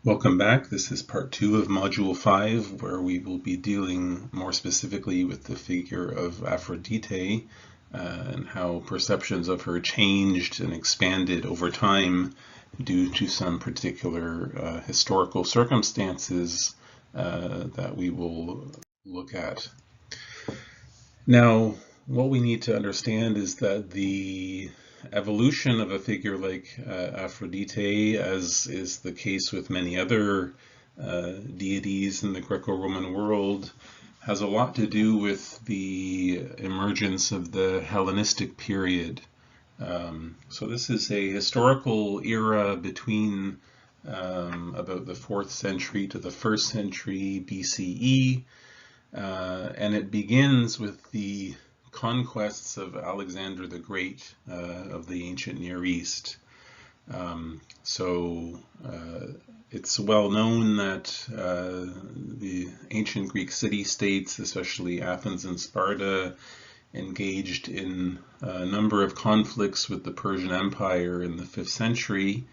Welcome back. This is part 2 of Module 5, where we will be dealing more specifically with the figure of Aphrodite and how perceptions of her changed and expanded over time due to some particular historical circumstances that we will look at. Now, what we need to understand is that the evolution of a figure like Aphrodite, as is the case with many other deities in the Greco-Roman world, has a lot to do with the emergence of the Hellenistic period. So this is a historical era between about the 4th century to the 1st century BCE, and it begins with the conquests of Alexander the Great of the ancient Near East. So it's well known that the ancient Greek city-states, especially Athens and Sparta, engaged in a number of conflicts with the Persian Empire in the 5th century.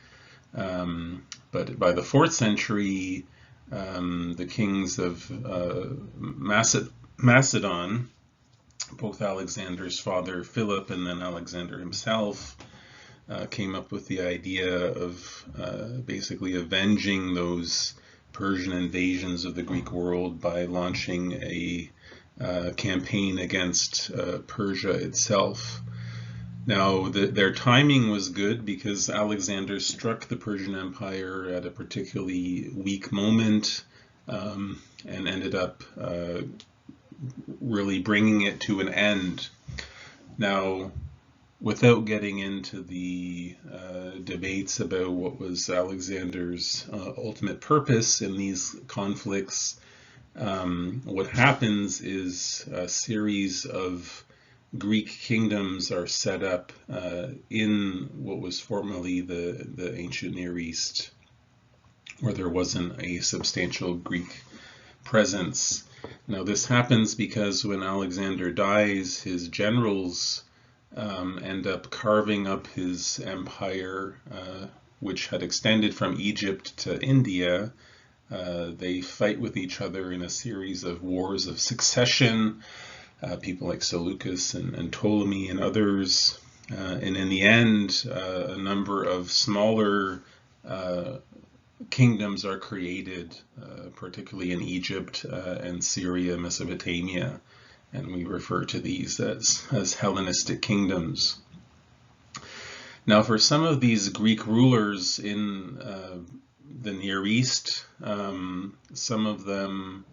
But by the 4th century, the kings of Macedon, both Alexander's father Philip and then Alexander himself, came up with the idea of basically avenging those Persian invasions of the Greek world by launching a campaign against Persia itself. Now, their timing was good because Alexander struck the Persian Empire at a particularly weak moment and ended up really bringing it to an end. Now, without getting into the debates about what was Alexander's ultimate purpose in these conflicts, what happens is a series of Greek kingdoms are set up in what was formerly the ancient Near East, where there wasn't a substantial Greek presence. Now, this happens because when Alexander dies, his generals end up carving up his empire, which had extended from Egypt to India. They fight with each other in a series of wars of succession, people like Seleucus and Ptolemy and others. And in the end, a number of smaller kingdoms are created, particularly in Egypt and Syria, Mesopotamia, and we refer to these as Hellenistic kingdoms. Now, for some of these Greek rulers in the Near East, some of them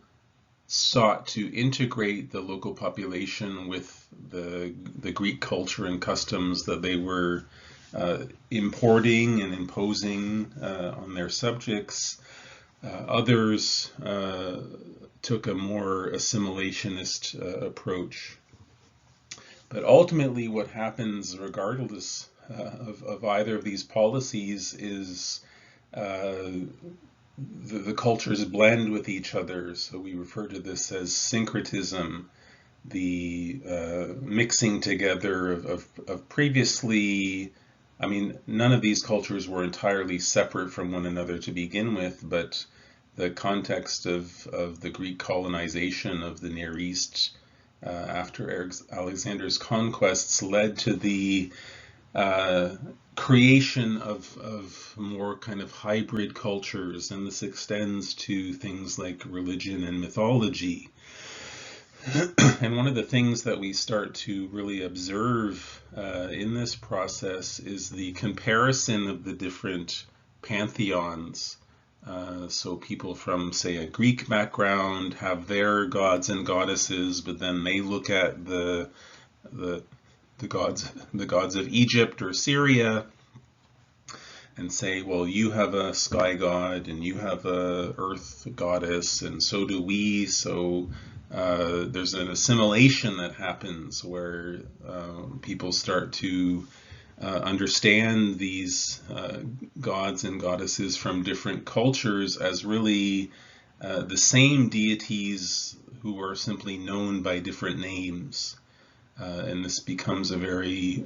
sought to integrate the local population with the Greek culture and customs that they were importing and imposing on their subjects. Others took a more assimilationist approach. But ultimately, what happens, regardless of either of these policies, is the cultures blend with each other. So we refer to this as syncretism, the mixing together of previously, I mean, none of these cultures were entirely separate from one another to begin with, but the context of the Greek colonization of the Near East after Alexander's conquests led to the creation of more kind of hybrid cultures, and this extends to things like religion and mythology. And one of the things that we start to really observe in this process is the comparison of the different pantheons. So people from, say, a Greek background have their gods and goddesses, but then they look at the gods of Egypt or Syria and say, well, you have a sky god and you have a earth goddess, and so do we. So there's an assimilation that happens where people start to understand these gods and goddesses from different cultures as really the same deities who are simply known by different names. And this becomes a very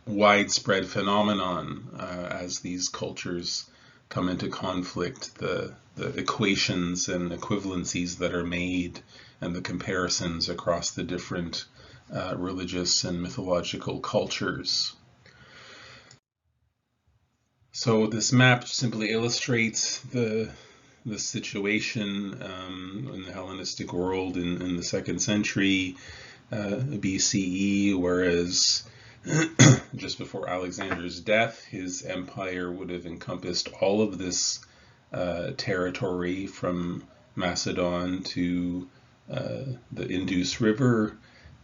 widespread phenomenon as these cultures come into conflict, the equations and equivalencies that are made, and the comparisons across the different religious and mythological cultures. So this map simply illustrates the situation in the Hellenistic world in the 2nd century BCE, whereas just before Alexander's death, his empire would have encompassed all of this territory from Macedon to the Indus River.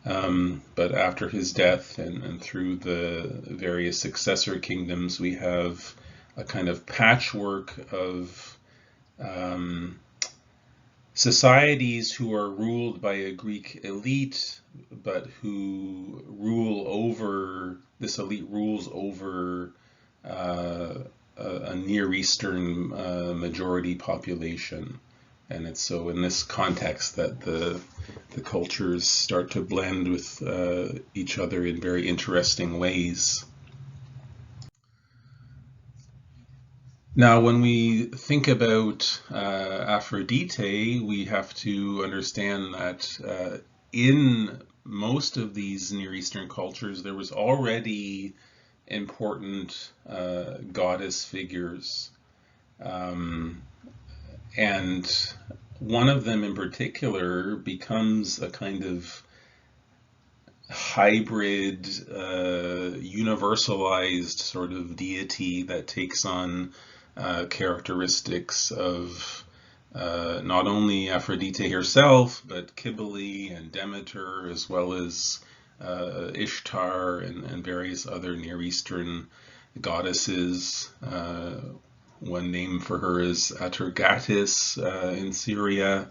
But after his death and through the various successor kingdoms, we have a kind of patchwork of societies who are ruled by a Greek elite, but who this elite rules over a Near Eastern majority population. And it's so in this context that the cultures start to blend with each other in very interesting ways. Now, when we think about Aphrodite, we have to understand that in most of these Near Eastern cultures, there was already important goddess figures. And one of them in particular becomes a kind of hybrid, universalized sort of deity that takes on characteristics of not only Aphrodite herself, but Cybele and Demeter, as well as Ishtar and various other Near Eastern goddesses. One name for her is Atargatis in Syria.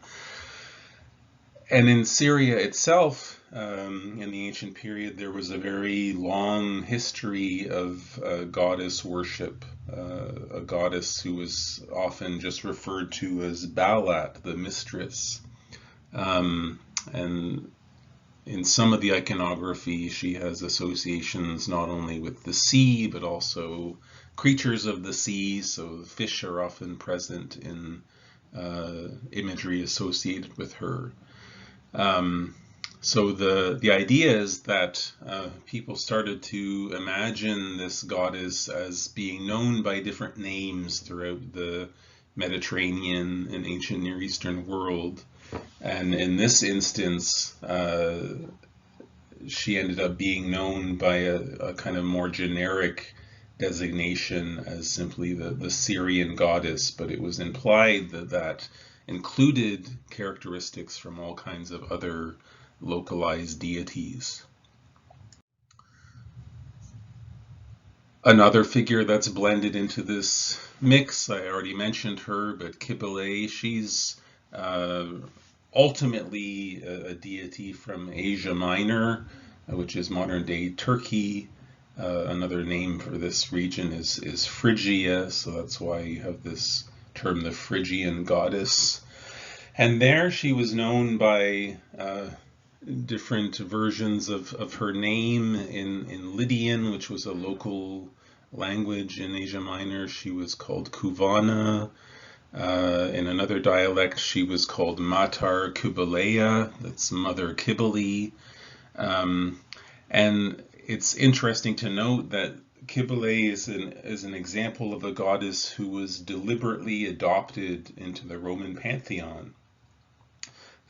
And in Syria itself, in the ancient period, there was a very long history of goddess worship, a goddess who was often just referred to as Balat, the mistress. And in some of the iconography, she has associations not only with the sea, but also creatures of the sea, so fish are often present in imagery associated with her. So the idea is that people started to imagine this goddess as being known by different names throughout the Mediterranean and ancient Near Eastern world. And in this instance, she ended up being known by a kind of more generic designation as simply the Syrian goddess, but it was implied that included characteristics from all kinds of other localized deities. Another figure that's blended into this mix, I already mentioned her, but Cybele, she's ultimately a deity from Asia Minor, which is modern-day Turkey. Another name for this region is Phrygia, so that's why you have this term, the Phrygian goddess. And there she was known by different versions of her name. In Lydian, which was a local language in Asia Minor, she was called Kuvana. In another dialect, she was called Matar Kubaleia, that's Mother Cybele. And it's interesting to note that Cybele is an example of a goddess who was deliberately adopted into the Roman pantheon.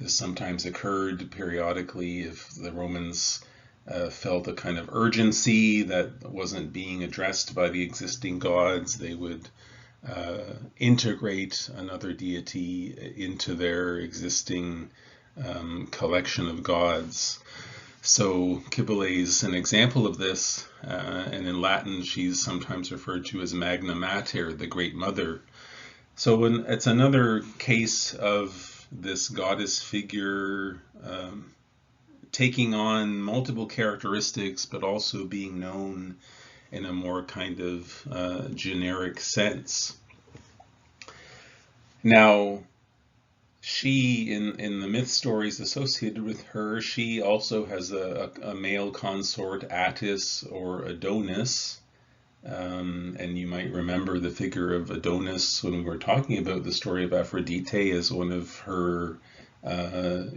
This sometimes occurred periodically if the Romans felt a kind of urgency that wasn't being addressed by the existing gods. They would integrate another deity into their existing collection of gods. So Cybele is an example of this, and in Latin she's sometimes referred to as Magna Mater, the Great Mother. So it's another case of this goddess figure taking on multiple characteristics, but also being known in a more kind of generic sense. Now, she, in the myth stories associated with her, she also has a male consort, Attis or Adonis, And you might remember the figure of Adonis when we were talking about the story of Aphrodite as one of her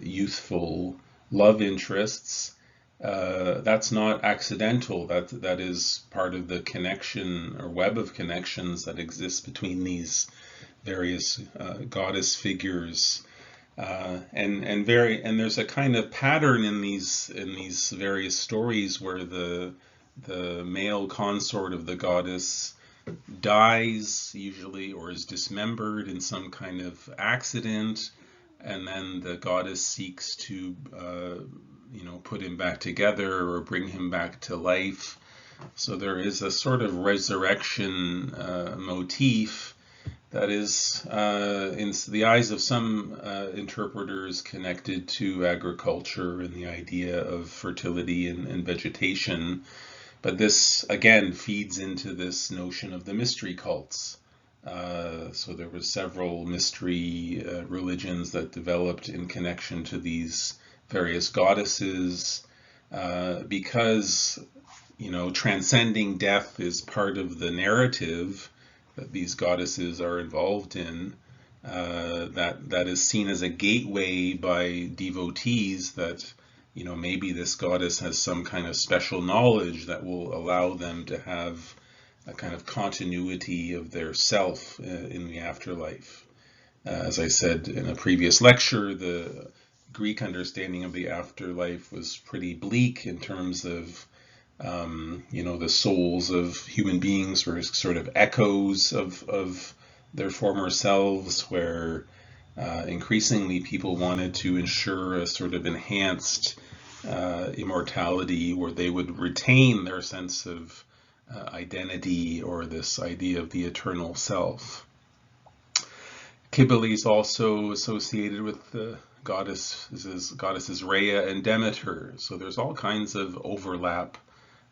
youthful love interests. That's not accidental. That is part of the connection or web of connections that exists between these various goddess figures. And there's a kind of pattern in these various stories where the male consort of the goddess dies usually or is dismembered in some kind of accident, and then the goddess seeks to put him back together or bring him back to life. So there is a sort of resurrection motif that is, in the eyes of some interpreters, connected to agriculture and the idea of fertility and vegetation. But this, again, feeds into this notion of the mystery cults. So there were several mystery religions that developed in connection to these various goddesses, because, transcending death is part of the narrative that these goddesses are involved in, that is seen as a gateway by devotees that, maybe this goddess has some kind of special knowledge that will allow them to have a kind of continuity of their self in the afterlife. As I said in a previous lecture, the Greek understanding of the afterlife was pretty bleak in terms of the souls of human beings were sort of echoes of their former selves, where increasingly people wanted to ensure a sort of enhanced immortality where they would retain their sense of identity, or this idea of the eternal self. Cybele is also associated with the goddesses Rhea and Demeter, so there's all kinds of overlap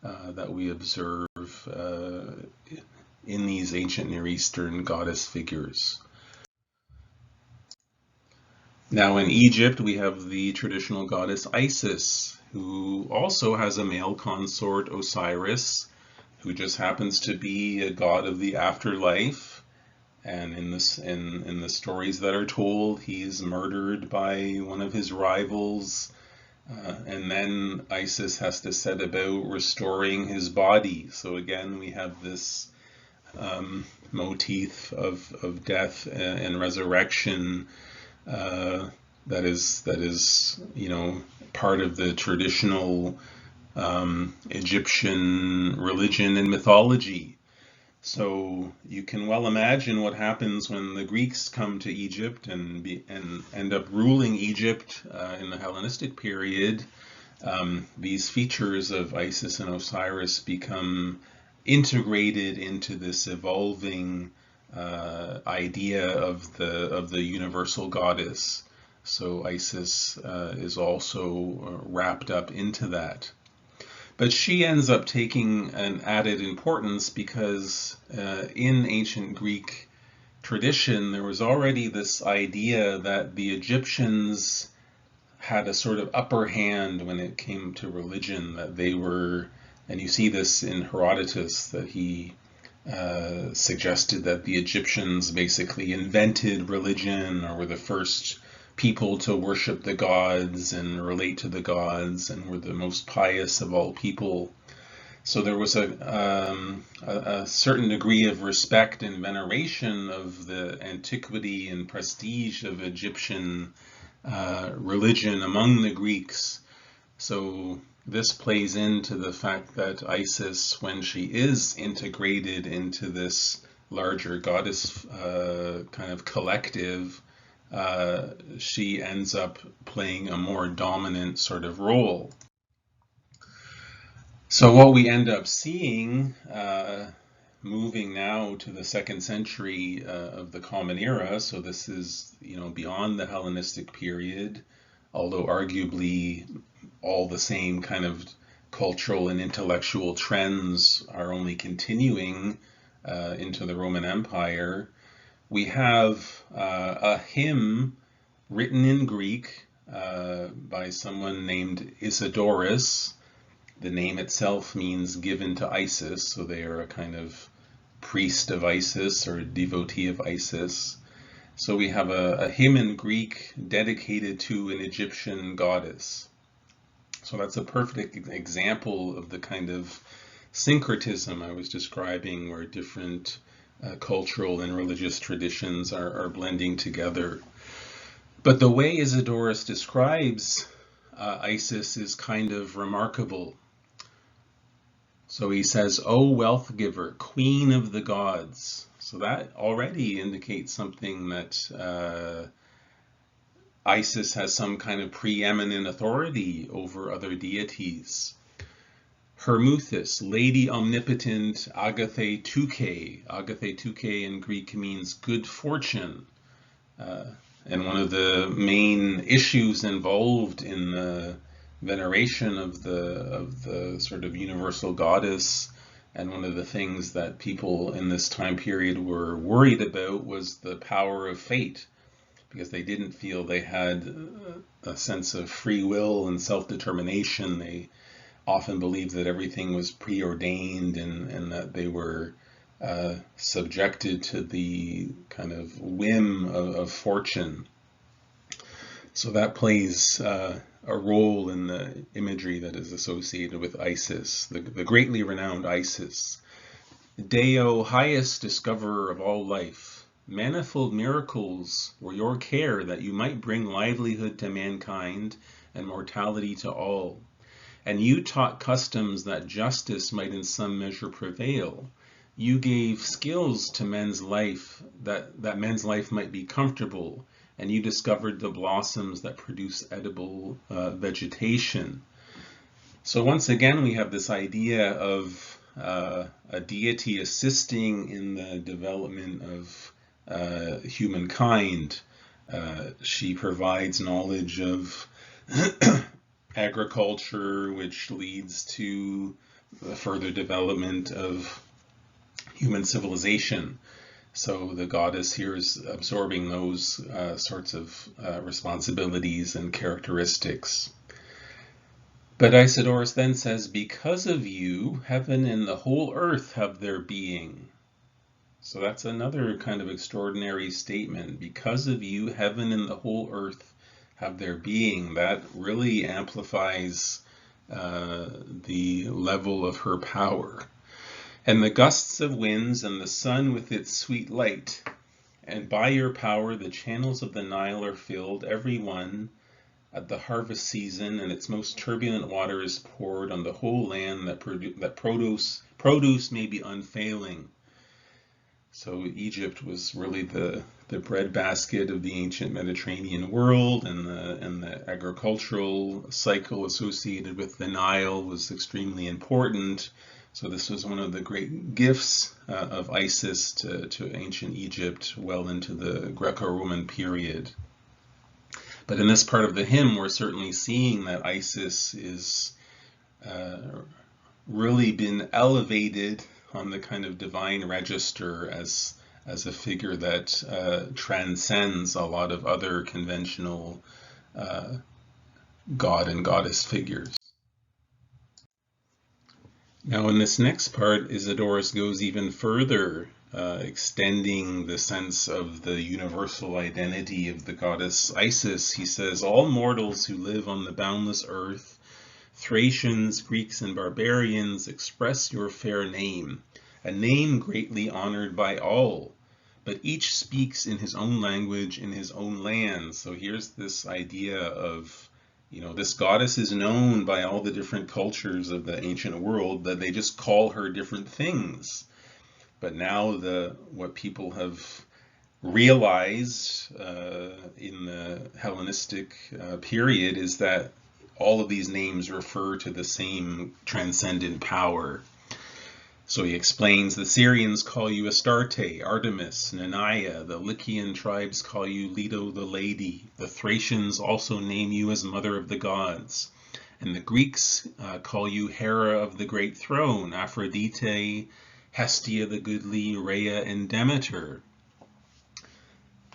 that we observe in these ancient Near Eastern goddess figures. Now in Egypt we have the traditional goddess Isis, who also has a male consort, Osiris, who just happens to be a god of the afterlife. And in the stories that are told, he's murdered by one of his rivals. And then Isis has to set about restoring his body. So again, we have this motif of death and resurrection that is part of the traditional Egyptian religion and mythology. So you can well imagine what happens when the Greeks come to Egypt and end up ruling Egypt in the Hellenistic period. These features of Isis and Osiris become integrated into this evolving idea of the universal goddess. So Isis is also wrapped up into that. But she ends up taking an added importance because in ancient Greek tradition, there was already this idea that the Egyptians had a sort of upper hand when it came to religion, that they were, and you see this in Herodotus, that he suggested that the Egyptians basically invented religion, or were the first people to worship the gods and relate to the gods, and were the most pious of all people. So there was a certain degree of respect and veneration of the antiquity and prestige of Egyptian religion among the Greeks. So this plays into the fact that Isis, when she is integrated into this larger goddess kind of collective, she ends up playing a more dominant sort of role. So what we end up seeing, moving now to the 2nd century of the Common Era, so this is beyond the Hellenistic period, although arguably all the same kind of cultural and intellectual trends are only continuing into the Roman Empire. We have a hymn written in Greek by someone named Isidorus, The name itself means given to Isis, so they are a kind of priest of Isis or devotee of Isis. So we have a hymn in Greek dedicated to an Egyptian goddess. So that's a perfect example of the kind of syncretism I was describing, where different cultural and religious traditions are blending together. But the way Isidorus describes Isis is kind of remarkable. So he says, "O wealth giver, queen of the gods." So that already indicates something, that Isis has some kind of preeminent authority over other deities. Hermuthis, Lady Omnipotent, Agathe Touke. Agathe Touke in Greek means good fortune. And one of the main issues involved in the veneration of the sort of universal goddess, and one of the things that people in this time period were worried about, was the power of fate, because they didn't feel they had a sense of free will and self-determination. They often believed that everything was preordained, and that they were subjected to the kind of whim of fortune. So that plays a role in the imagery that is associated with Isis, the greatly renowned Isis. Deo, highest discoverer of all life, manifold miracles were your care, that you might bring livelihood to mankind and mortality to all. And you taught customs that justice might in some measure prevail. You gave skills to men's life, that men's life might be comfortable, and you discovered the blossoms that produce edible vegetation. So once again, we have this idea of a deity assisting in the development of humankind. She provides knowledge of agriculture, which leads to the further development of human civilization. So the goddess here is absorbing those sorts of responsibilities and characteristics. But Isidorus then says, because of you, heaven and the whole earth have their being. So that's another kind of extraordinary statement. Because of you, heaven and the whole earth have their being. That really amplifies the level of her power. And the gusts of winds and the sun with its sweet light, and by your power the channels of the Nile are filled, every one at the harvest season, and its most turbulent water is poured on the whole land, that produce may be unfailing. So Egypt was really the breadbasket of the ancient Mediterranean world, and the agricultural cycle associated with the Nile was extremely important. So this was one of the great gifts of Isis to ancient Egypt well into the Greco-Roman period. But in this part of the hymn, we're certainly seeing that Isis is really been elevated on the kind of divine register as a figure that transcends a lot of other conventional god and goddess figures. Now in this next part, Isidorus goes even further, extending the sense of the universal identity of the goddess Isis. He says, all mortals who live on the boundless earth, Thracians, Greeks, and barbarians, express your fair name, a name greatly honored by all, but each speaks in his own language in his own land. So here's this idea of, this goddess is known by all the different cultures of the ancient world, that they just call her different things. But now what people have realized in the Hellenistic period is that all of these names refer to the same transcendent power. So he explains, the Syrians call you Astarte, Artemis, Nanaya. The Lycian tribes call you Leto the Lady. The Thracians also name you as Mother of the Gods. And the Greeks call you Hera of the Great Throne, Aphrodite, Hestia the Goodly, Rhea, and Demeter.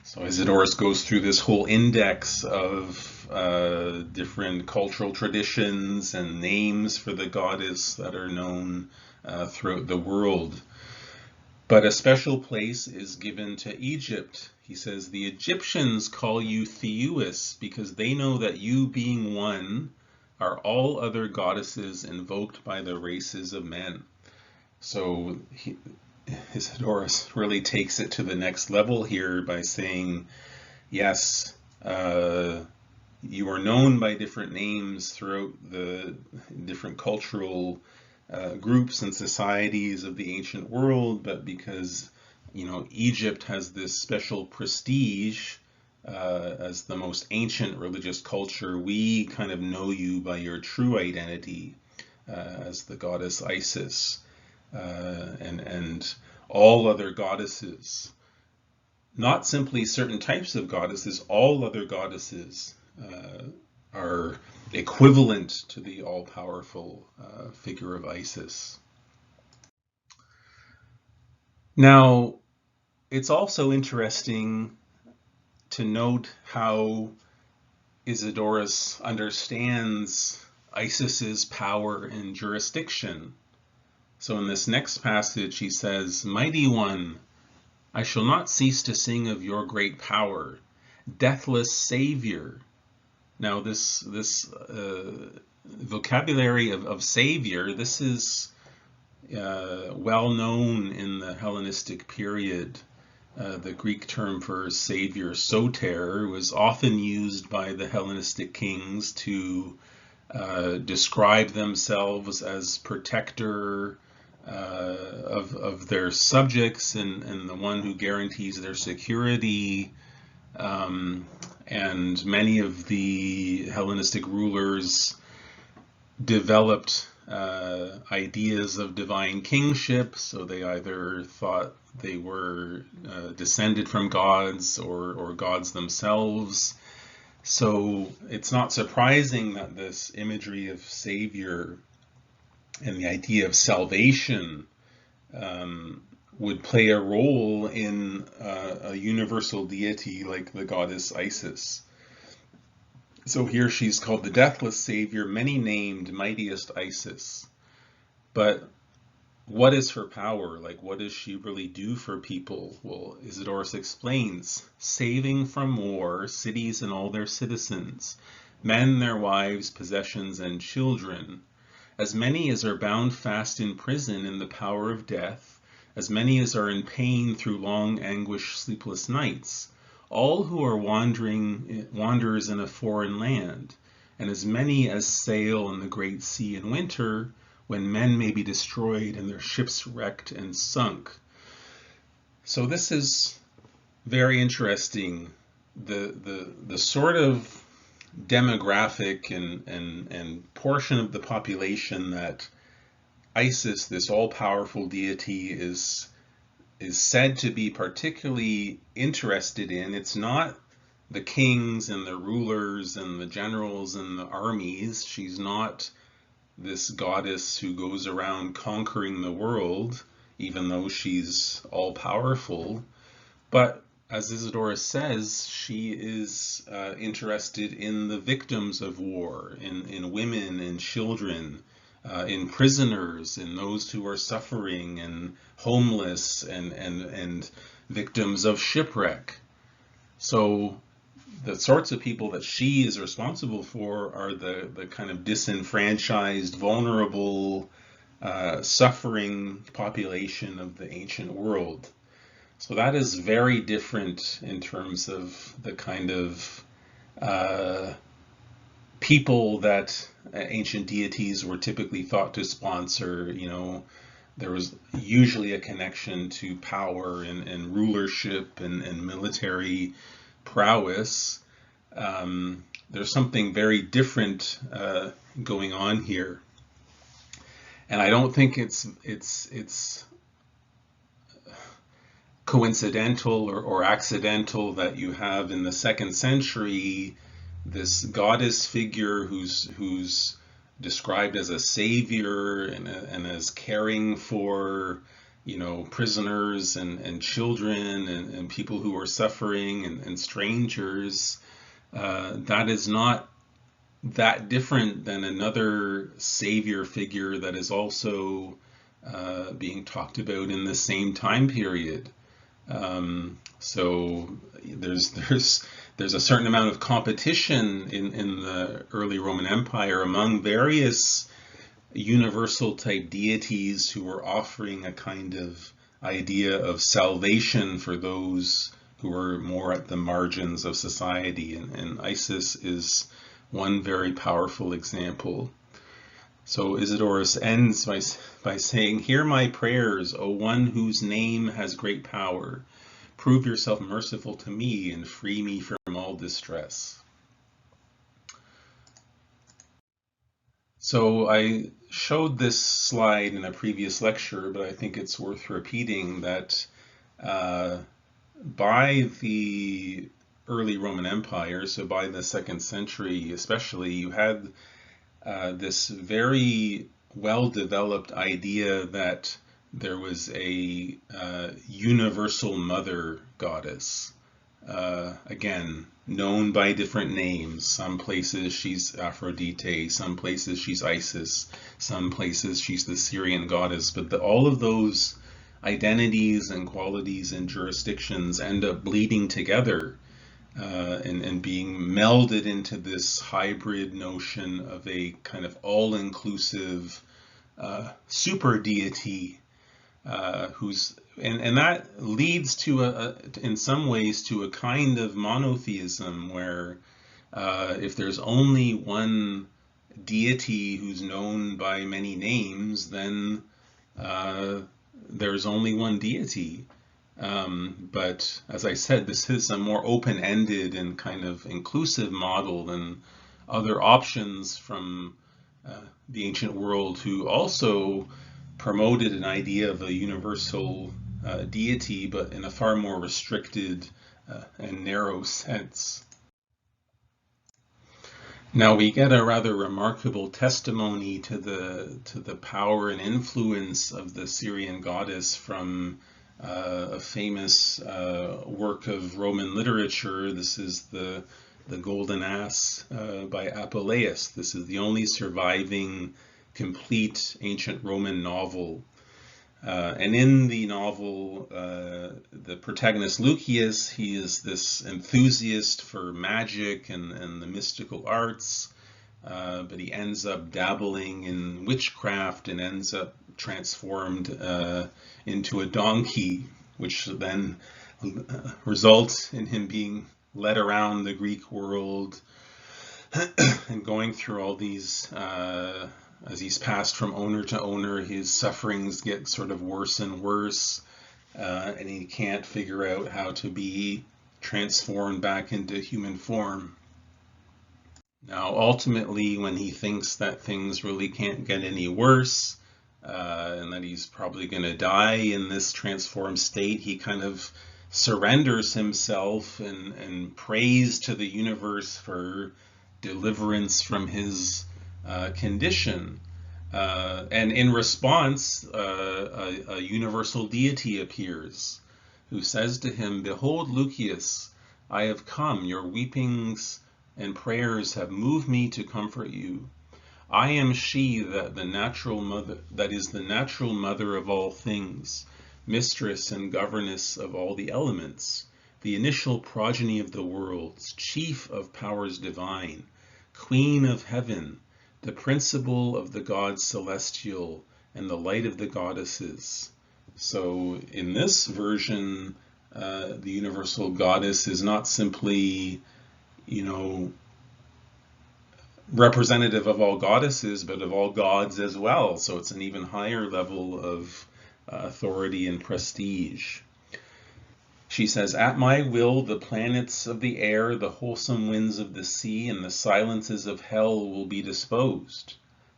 So Isidorus goes through this whole index of different cultural traditions and names for the goddess that are known throughout the world. But a special place is given to Egypt. He says, the Egyptians call you Theuus because they know that you, being one, are all other goddesses invoked by the races of men. So Isidorus really takes it to the next level here by saying, yes, you are known by different names throughout the different cultural groups and societies of the ancient world, but because Egypt has this special prestige as the most ancient religious culture, we kind of know you by your true identity as the goddess Isis, and all other goddesses, not simply certain types of goddesses, all other goddesses are equivalent to the all-powerful figure of Isis. Now, it's also interesting to note how Isidorus understands Isis's power and jurisdiction. So in this next passage, he says, "Mighty One, I shall not cease to sing of your great power, deathless Savior." Now this vocabulary of Savior, this is well known in the Hellenistic period. The Greek term for Savior, soter, was often used by the Hellenistic kings to describe themselves as protector of their subjects and the one who guarantees their security. And many of the Hellenistic rulers developed ideas of divine kingship, so they either thought they were descended from gods or gods themselves. So it's not surprising that this imagery of Savior and the idea of salvation would play a role in a universal deity like the goddess Isis. So here she's called the deathless Savior, many named, mightiest Isis. But what is her power? Like, what does she really do for people? Well, Isidorus explains, saving from war cities and all their citizens, men, their wives, possessions, and children. As many as are bound fast in prison in the power of death, as many as are in pain through long anguish, sleepless nights, all who are wanderers in a foreign land, and as many as sail in the great sea in winter, when men may be destroyed and their ships wrecked and sunk. So this is very interesting. The sort of demographic and portion of the population that Isis, this all-powerful deity, is said to be particularly interested in. It's not the kings and the rulers and the generals and the armies. She's not this goddess who goes around conquering the world, even though she's all-powerful. But as Isidorus says, she is interested in the victims of war, in women and children, in prisoners, in those who are suffering and homeless and victims of shipwreck. So the sorts of people that she is responsible for are the kind of disenfranchised, vulnerable, suffering population of the ancient world. So that is very different in terms of the kind of people that ancient deities were typically thought to sponsor. There was usually a connection to power and rulership and military prowess. There's something very different going on here, and I don't think it's coincidental or accidental that you have in the 2nd century this goddess figure who's described as a savior and as caring for prisoners and children and people who are suffering and strangers. that is not that different than another savior figure that is also being talked about in the same time period. So there's a certain amount of competition in the early Roman Empire among various universal type deities who were offering a kind of idea of salvation for those who were more at the margins of society. And Isis is one very powerful example. So Isidorus ends by saying, "Hear my prayers, O one whose name has great power. Prove yourself merciful to me and free me from all distress." So I showed this slide in a previous lecture, but I think it's worth repeating that by the early Roman Empire, so by the 2nd century especially, you had this very well-developed idea that there was a universal mother goddess. Again, known by different names. Some places she's Aphrodite, some places she's Isis, some places she's the Syrian goddess, but all of those identities and qualities and jurisdictions end up bleeding together and being melded into this hybrid notion of a kind of all-inclusive super deity who's and that leads to in some ways to a kind of monotheism where if there's only one deity who's known by many names, then there's only one deity. But as I said, this is a more open-ended and kind of inclusive model than other options from the ancient world, who also promoted an idea of a universal deity, but in a far more restricted and narrow sense. Now we get a rather remarkable testimony to the power and influence of the Syrian goddess from a famous work of Roman literature. This is the Golden Ass by Apuleius. This is the only surviving complete ancient Roman novel. And in the novel, the protagonist Lucius, he is this enthusiast for magic and the mystical arts, but he ends up dabbling in witchcraft and ends up transformed into a donkey, which then results in him being led around the Greek world and going through all these as he's passed from owner to owner, his sufferings get sort of worse and worse, and he can't figure out how to be transformed back into human form. Now, ultimately, when he thinks that things really can't get any worse, and that he's probably going to die in this transformed state, he kind of surrenders himself and prays to the universe for deliverance from his condition. And in response, a universal deity appears, who says to him, "Behold, Lucius, I have come. Your weepings and prayers have moved me to comfort you. I am she that is the natural mother of all things, mistress and governess of all the elements, the initial progeny of the worlds, chief of powers divine, queen of heaven, the principle of the gods celestial, and the light of the goddesses." So in this version, the universal goddess is not simply, representative of all goddesses, but of all gods as well. So it's an even higher level of authority and prestige. She says, "At my will, the planets of the air, the wholesome winds of the sea, and the silences of hell will be disposed.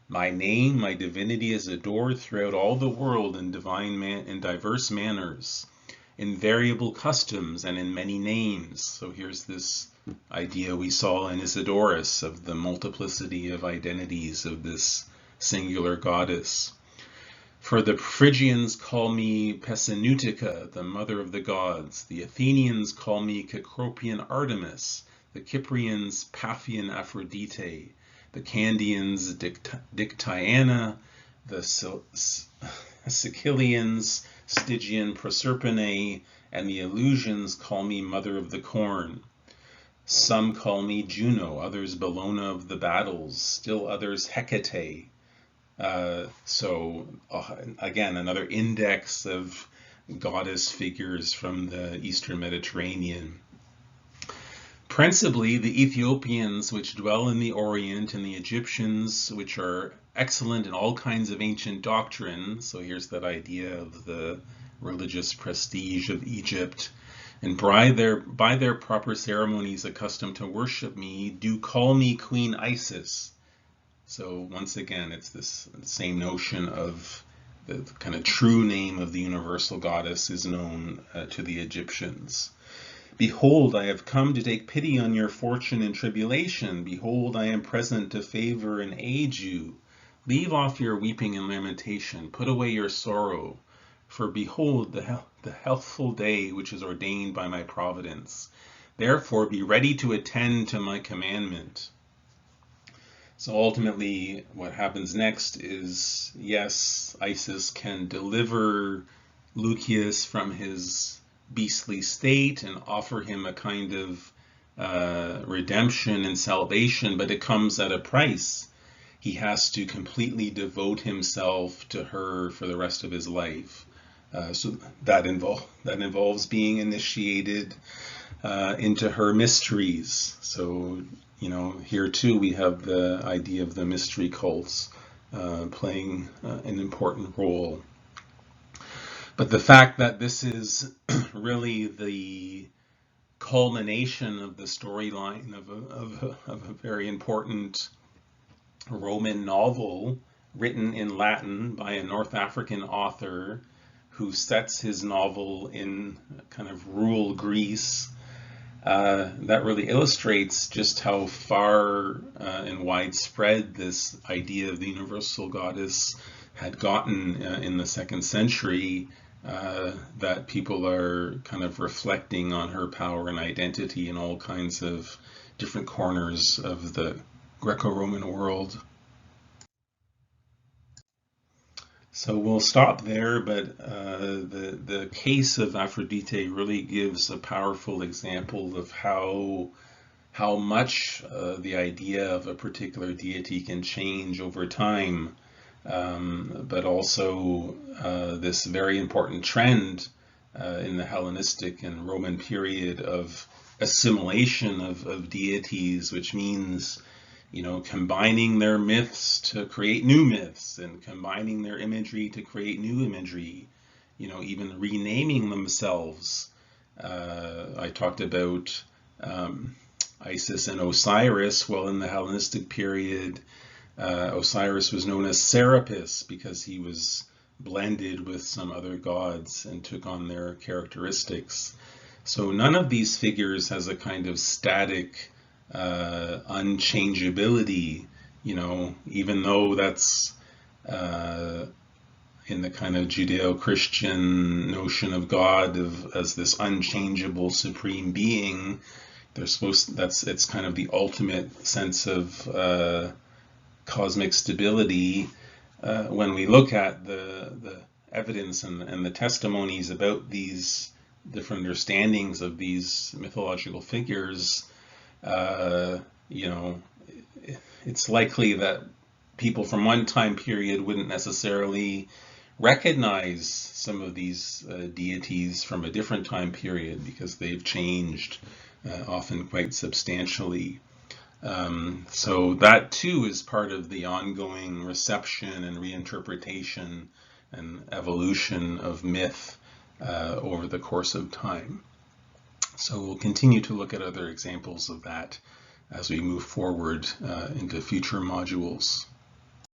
My name, my divinity is adored throughout all the world in diverse manners, in variable customs, and in many names." So here's this idea we saw in Isidorus of the multiplicity of identities of this singular goddess. "For the Phrygians call me Pessineutica, the mother of the gods. The Athenians call me Cecropian Artemis, the Cyprians Paphian Aphrodite, the Candians Dictyana, the Sicilians Stygian Proserpine, and the Eleusinians call me Mother of the Corn. Some call me Juno, others Bellona of the battles, still others Hecate. Again, another index of goddess figures from the Eastern Mediterranean. Principally, the Ethiopians, which dwell in the Orient, and the Egyptians, which are excellent in all kinds of ancient doctrine. So here's that idea of the religious prestige of Egypt. And by their proper ceremonies accustomed to worship me, do call me Queen Isis. So once again, it's this same notion of the kind of true name of the universal goddess is known to the Egyptians. Behold, I have come to take pity on your fortune and tribulation. Behold, I am present to favor and aid you. Leave off your weeping and lamentation. Put away your sorrow. For behold, the healthful day which is ordained by my providence. Therefore, be ready to attend to my commandment. So ultimately, what happens next is, yes, Isis can deliver Lucius from his beastly state and offer him a kind of redemption and salvation, but it comes at a price. He has to completely devote himself to her for the rest of his life. So that involves being initiated into her mysteries. So, here too we have the idea of the mystery cults playing an important role. But the fact that this is really the culmination of the storyline of a very important Roman novel written in Latin by a North African author who sets his novel in kind of rural Greece, that really illustrates just how far and widespread this idea of the universal goddess had gotten in the 2nd century, that people are kind of reflecting on her power and identity in all kinds of different corners of the Greco-Roman world. So we'll stop there, but the case of Aphrodite really gives a powerful example of how much the idea of a particular deity can change over time, but also this very important trend in the Hellenistic and Roman period of assimilation of deities, which means combining their myths to create new myths, and combining their imagery to create new imagery, even renaming themselves. I talked about Isis and Osiris. Well, in the Hellenistic period, Osiris was known as Serapis because he was blended with some other gods and took on their characteristics. So none of these figures has a kind of static unchangeability, even though that's in the kind of Judeo-Christian notion of God as this unchangeable supreme being. It's kind of the ultimate sense of cosmic stability. When we look at the evidence and the testimonies about these different understandings of these mythological figures, it's likely that people from one time period wouldn't necessarily recognize some of these deities from a different time period because they've changed often quite substantially. So that too is part of the ongoing reception and reinterpretation and evolution of myth over the course of time. So we'll continue to look at other examples of that as we move forward into future modules.